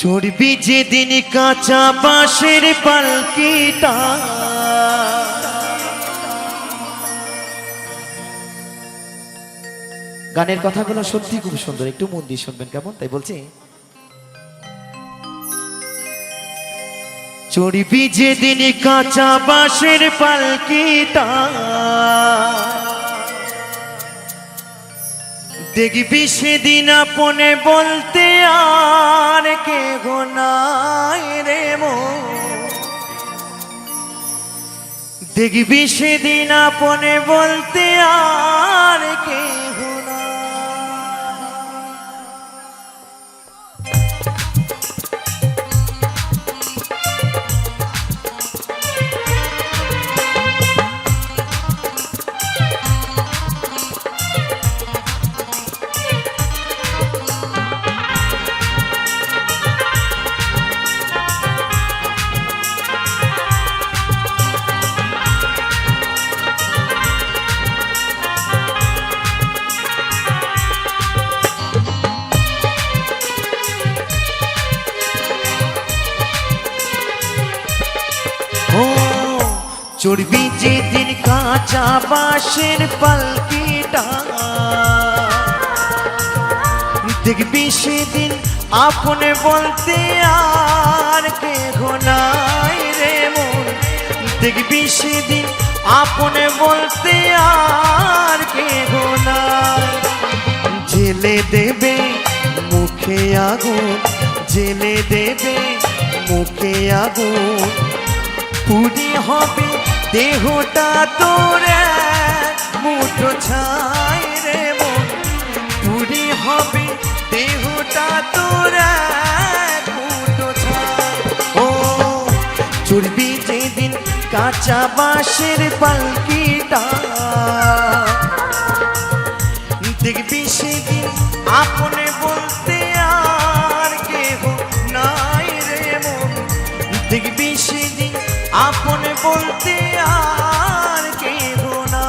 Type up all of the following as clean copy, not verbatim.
চড়বি যেদিন কাঁচা বাঁশের পালকিটা, গানের কথাগুলো সত্যি খুব সুন্দর, একটু মন দিয়ে শুনবেন কেমন, তাই বলছি। চড়বি যেদিন কাঁচা বাঁশের পালকিটা, দেখবি সেদিন আপনে বলতে আর কেহ নাই রে মন। দেখবি সেদিন আপনে বলতে আর কেহ নাই। চড়বি যেদিন কাঁচা বাঁশের পালকিটা, দেখবি সেদিন আপনে বলতে আর কেহ নাই রে মন। দেখবি সেদিন আপনে বলতে আর কেহ নাই। জেলে দেবে মুখে আগুন, জেলে দেবে মুখে আগুন, পুরি হবে দেহটা তোর মুঠো ছাই রে মন। পুরি হবে দেহটা তোর মুঠো ছাই। ও চড়বি যেদিন কাঁচা বাঁশের পালকিটা, দেখবি সেদিন আপনে বলতে আর কেহ নাই রে মন। দেখবি সেদিন আপনে বলতে আর কেহ না।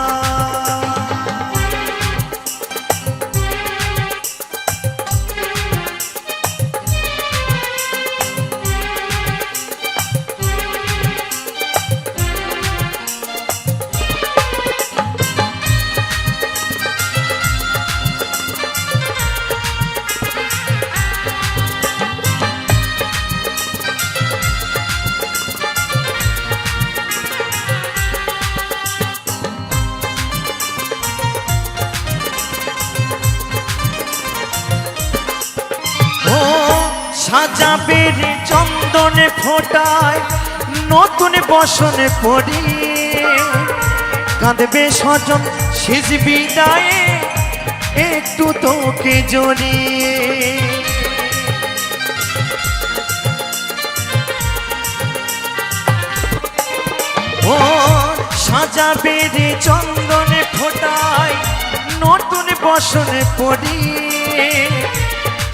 সাজাবে রে চন্দনে ফোটায় নতুন বসনে পড়ি, কাঁদবে স্বজন শেষ বিদায়ে একটু তোকে জড়িয়ে। ও সাজাবে রে চন্দনে ফোটায় নতুন বসনে পড়ি,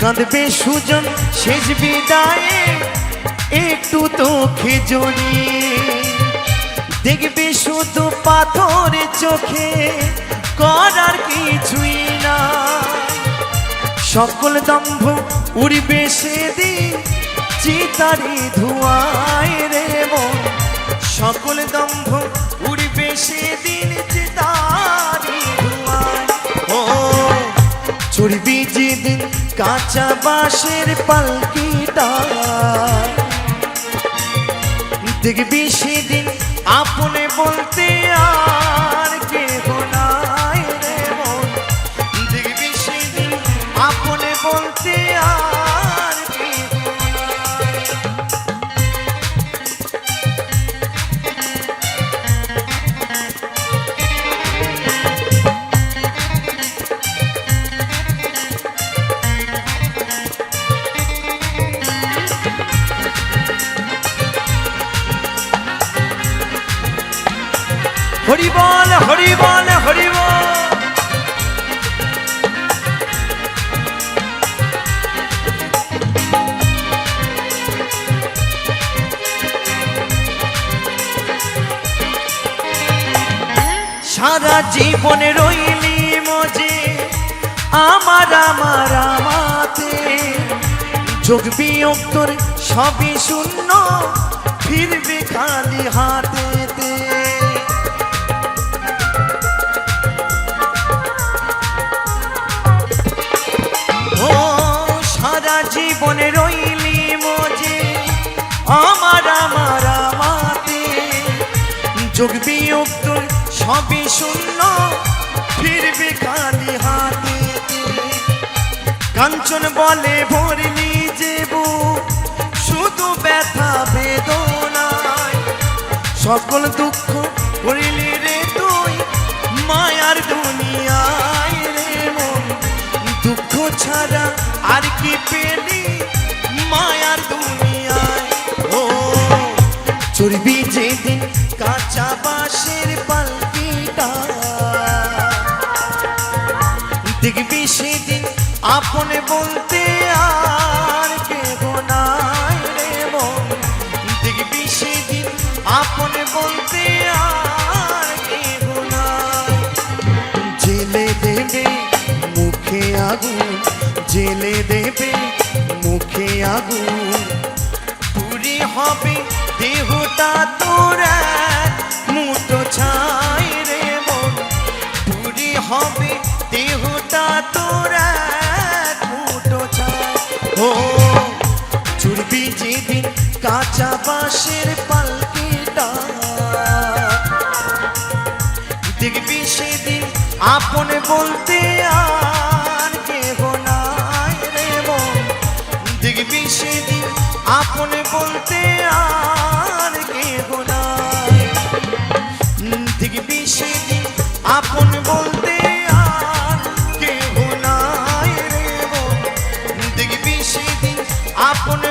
কাঁদবে সুজন শেষ বিদায়ে একটু তোকে জড়িয়ে। দেখবি শুধু পাথর চোখে, করার কিছুই না। সকল দম্ভ উড়বে সেদিন চিতারি ধোঁয়ায় রে মন। সকল দম্ভ উড়বে সেদিন চিতারি ধোঁয়ায়। ও চড়বি যেদিন কাঁচা বাঁশের পালকিটা, দেখবি সেদিন আপনে বলতে আর কেহ নাই রে মন। দেখবি সেদিন আপনে বলতে আর কেহ নাই। হরি বল হরি বল হরি বল। সারা জীবনে রইলি মজে আমার আমার আমাতে, যোগ বিয়োগ তোর সবই শূন্য, ফিরবে খালি হাতেতে। ও সারা জীবনে রইলি মজে আমার আমার আমাতে, যোগ বিয়োগ তোর সবই শূন্য, ফিরবে খালি হাতেতে। কাঞ্চন বলে ভরলি যে বুক, শুধু ব্যথা বেদনায়, সকল দুঃখ করিলি রে তুই মায়ার দুনিয়ায় রে মন। দুঃখ ছাড়া আর কি পেলি মায়ার দুনিয়ায়। ও চড়বি যেদিন কাঁচা বাঁশের পালকিটা, দেখবি সেদিন আপন বলতে আর কেহ নাই রে মন। দেখবি সেদিন আপন বলতে আর কেহ নাই। জেলে দেবে মুখে আগুন, জেলে দেবে মুখে আগুন, পুরি হবে দেহটা তোর মুঠো ছাই রে মন। পুরি হবে দেহটা তোর মুঠো ছাই। ও চুরবি যেদিন কাঁচা বাঁশের পালকিটা, দেখবি সেদিন আপন বলতে আর কেহ নাই রে মন। দেখবি সেদিন আপন বলতে আর কেহ নাই। দেখবি সেদিন আপন বলতে আর কেহ নাই রে মন। দেখবি সেদিন আপন